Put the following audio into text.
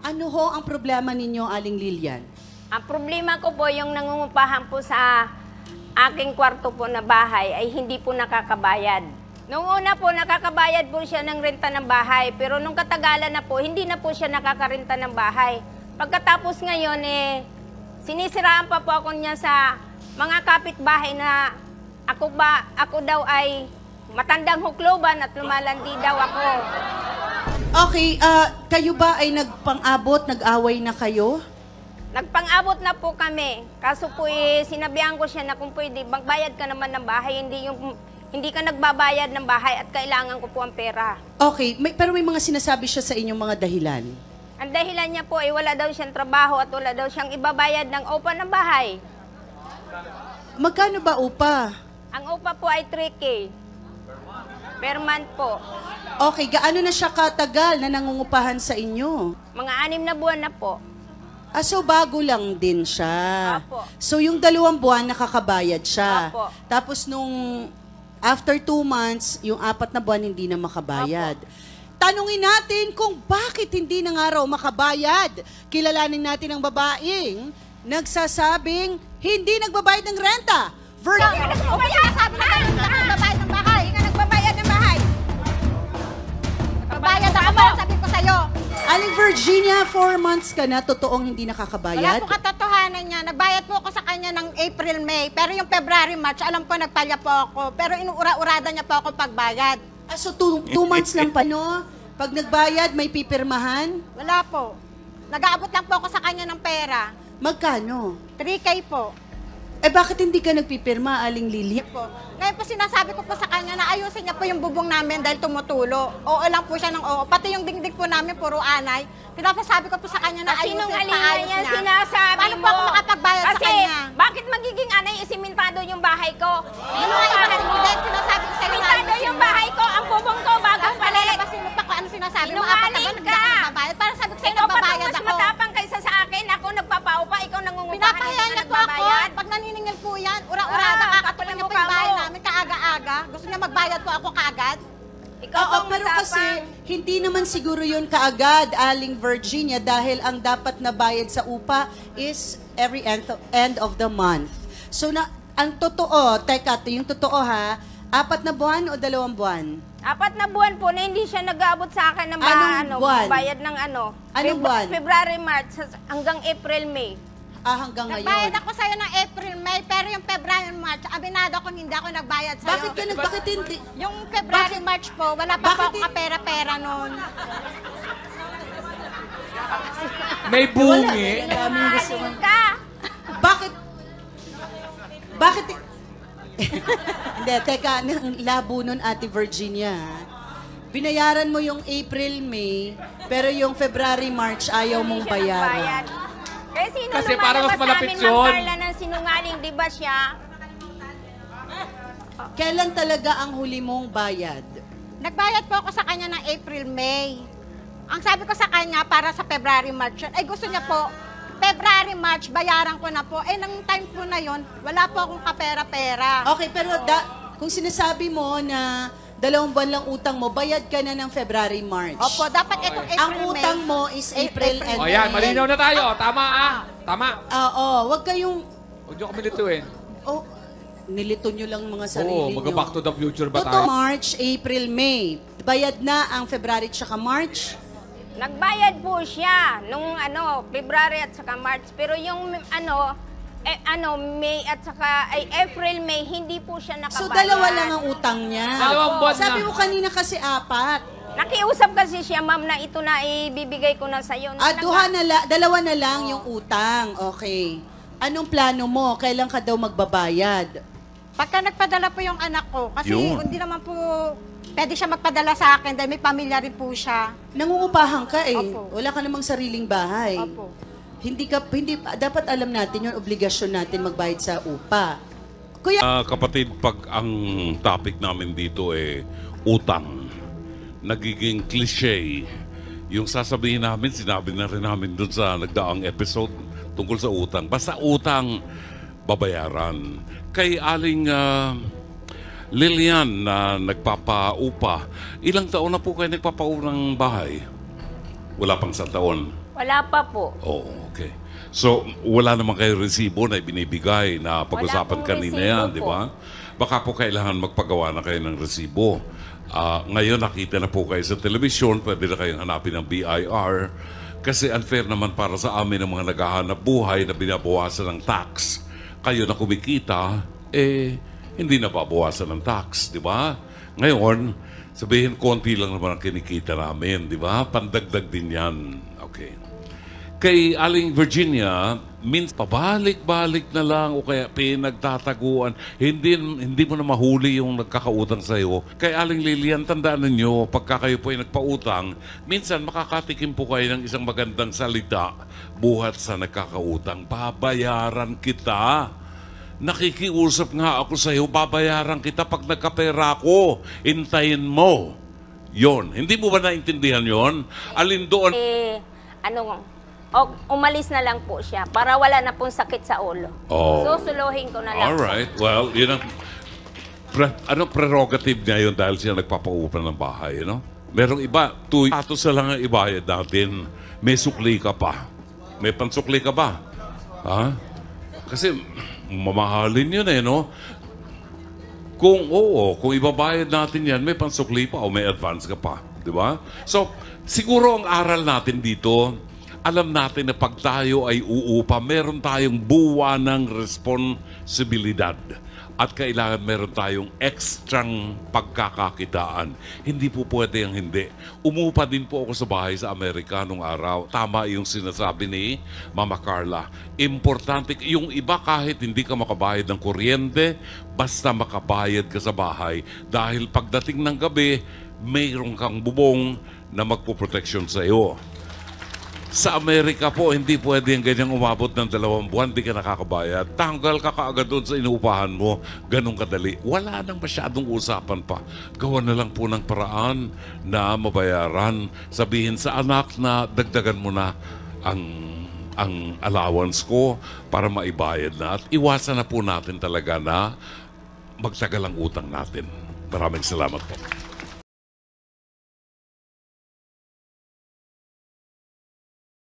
Ano ho ang problema ninyo, Aling Lilian? Ang problema ko po, yung nangungupahan po sa aking kwarto po na bahay ay hindi po nakakabayad. Noong una po, nakakabayad po siya ng renta ng bahay. Pero nung katagalan na po, hindi na po siya nakakarenta ng bahay. Pagkatapos ngayon, sinisiraan pa po ako niya sa mga kapitbahay na ako daw ay matandang hukloban at lumalandi daw ako. Okay, kayo ba ay nagpang-abot, nag-away na kayo? Nagpang-abot na po kami. Kaso po sinabihan ko siya na kung pwede, magbayad ka naman ng bahay, hindi ka nagbabayad ng bahay at kailangan ko po ang pera. Okay, pero may mga sinasabi siya sa inyong mga dahilan. Ang dahilan niya po ay wala daw siyang trabaho at wala daw siyang ibabayad ng upa ng bahay. Magkano ba upa? Ang upa po ay 3K. Per month po. Okay, gaano na siya katagal na nangungupahan sa inyo? Mga 6 na buwan na po. So bago lang din siya. Apo. So yung 2 buwan nakakabayad siya. Apo. Tapos nung after 2 months, yung 4 na buwan hindi na makabayad. Apo. Tanungin natin kung bakit hindi na nga raw makabayad. Kilalanin natin ang babaeng nagsasabing hindi nagbabayad ng renta. Sabi na nagbabayad ng bahay. Hindi ka nagbabayad ng bahay. Nagbabayad ako ba? Sabi ko sa'yo. Aling Virginia, 4 months ka na, totoong hindi Wala nakakabayad? po katotohanan niya. Nagbayad po ako sa kanya ng April, May. Pero yung February, March, alam po, nagpalya po ako. Pero inuura-urada niya po ako pagbayad. So 2 months lang pa, no? Pag nagbayad, may pipirmahan? Wala po. Nag-aabot lang po ako sa kanya ng pera. Magkano? 3K po. Bakit hindi ka nagpipirma, Aling Lili? Po. Ngayon po sinasabi ko po sa kanya na ayusin niya po yung bubong namin dahil tumutulo. Oo lang po siya ng oo. Pati yung dingding po namin, puro anay. Pinapasabi ko po sa kanya na ayusin at paayos niya niya. sinasabi Paano mo? po ako makapagbayad sa Kasi, kanya? bakit magiging anay isimentado yung bahay ko? Ano nga yung hindi? Sinasabi ko sa'yo na Simentado ayusin yung mo. bahay ko, ang bubong ko, bagong palit. Palabasin mo pa kung ano sinasabi mo. Sinungaling Hindi ka. ako nagbabayad. Para sabi ko sa'yo, Ikaw pa nagbabayad mas ako. matapang kaysa sa akin. Ako nagpapaupa, ikaw nangungupahan. Pinapahiya niya po ako. Pag naniningil po yan, ura-urada, kakatuloy niya po yung bahay namin kaaga-aga. Gusto niya magbayad po ako kaagad. Ikaw Oo, pang pero matapang. kasi hindi naman siguro yun kaagad, Aling Virginia, dahil ang dapat na bayad sa upa is every end of the month. So, ang totoo, yung totoo ha, 4 na buwan o 2 buwan? 4 na buwan po na hindi siya nag-aabot sa akin ng Anong buwan? bayad ng Anong buwan? February, March, hanggang April, May. Hanggang Nagbayad ngayon. ako sa'yo ng April, May, pero yung February, March, abinado ko hindi ako nagbayad sa'yo. Bakit hindi? Yung February, March po, wala pa po ako kapera-pera noon. May bungi. Sinungaling ka! Bakit? Hindi, teka, ang labo nun, Ate Virginia. Binayaran mo yung April, May, pero yung February, March, ayaw mong bayaran. Kasi para mas malapit Ma'am yun. Carla ng sinungaling, di ba siya? Kailan talaga ang huli mong bayad? Nagbayad po ako sa kanya ng April, May. Ang sabi ko sa kanya, para sa February, March, ay gusto niya po, February, March, bayaran ko na po. Nang time po na yon, wala po akong kapera-pera. Okay, pero kung sinasabi mo na 2 buwan lang utang mo, bayad ka na ng February, March. Opo, dapat itong April, Ang utang May. mo is April and O yan, May. malinaw na tayo. Tama Tama. Oo, wag kayong... Huwag niyo kami lituin. Oh, nilito nyo lang mga sarili Oo, nyo. mag-back to the future ba Totoo, tayo? March, April, May. Bayad na ang February tsaka March. Nagbayad po siya nung February at saka March. Pero yung May at saka April, May, hindi po siya nakabayad. So, 2 lang ang utang niya. 2 buwan na. Sabi mo kanina kasi 4. Nakiusap kasi siya, ma'am, na ito na ibibigay ko na sa'yo. 2 na lang yung utang. Okay. Anong plano mo? Kailan ka daw magbabayad? Pagka nagpadala po yung anak ko, kasi Yun. hindi naman po pwede siya magpadala sa akin dahil may pamilya rin po siya. Nangungupahan ka eh. Opo. Wala ka namang sariling bahay. Opo. Dapat alam natin yun, obligasyon natin magbayad sa upa. Kuya, Kapatid, pag ang topic namin dito utang, nagiging cliche. Yung sasabihin namin, sinabi na rin namin dun sa nagdaang episode tungkol sa utang. Basta utang, babayaran. Kay Aling Lilian na nagpapaupa, ilang taon na po kayo nagpapaupa ng bahay? Wala pang 1 taon. Wala pa po. Oh, okay. So, wala naman kayo resibo na binibigay na pag-usapan Wala pong kanina resibo yan, po. di ba? Baka po kailangan magpagawa na kayo ng resibo. Ngayon, nakita na po kayo sa telebisyon, pwede na kayong hanapin ng BIR. Kasi unfair naman para sa amin ang mga naghahanap buhay na binabawasan ng tax. Kayo na kumikita, hindi na babawasan ng tax, di ba? Ngayon, sabihin, konti lang naman ang kinikita namin, di ba? Pandagdag din yan. Okay. Kay Aling Virginia, pabalik-balik na lang o kaya pinagtataguan. Hindi mo na mahuli yung nagkakautang sa'yo. Kay Aling Lilian, tandaan ninyo, pagka kayo po ay nagpautang, minsan makakatikim po kayo ng isang magandang salita buhat sa nagkakautang. Babayaran kita. Nakikiusap nga ako sa'yo, babayaran kita pag nagkapera ko. Intayin mo. Yon. Hindi mo ba naintindihan yon? Alin doon? Umalis na lang po siya para wala na pong sakit sa ulo. Oh. Susuluhin ko na lang. Alright. Well, yun ang prerogative niya yun dahil siya nagpapaupan ng bahay, no? Merong iba, 2 atos na lang ang ibayad natin. May sukli ka pa. May pansukli ka ba? Ha? Kasi mamahalin yun no? Kung ibabayad natin yan, may pansukli pa o may advance ka pa. Di ba? So, siguro ang aral natin dito, alam natin na pag tayo ay uupa, meron tayong buwa ng responsibilidad. At kailangan meron tayong ekstrang pagkakakitaan. Hindi po pwede ang hindi. Umupa din po ako sa bahay sa Amerika nung araw. Tama yung sinasabi ni Mama Carla. Importante, yung iba kahit hindi ka makabayad ng kuryente, basta makabayad ka sa bahay. Dahil pagdating ng gabi, mayroon kang bubong na magpuproteksyon sa iyo. Sa Amerika po, hindi pwede yung ganyang umabot ng 2 buwan, di ka nakakabayad. Tanggal ka kaagad doon sa inuupahan mo. Ganun kadali. Wala nang masyadong usapan pa. Gawa na lang po ng paraan na mabayaran. Sabihin sa anak na dagdagan mo na ang allowance ko para maibayad na. At iwasan na po natin talaga na magtagal ang utang natin. Maraming salamat po.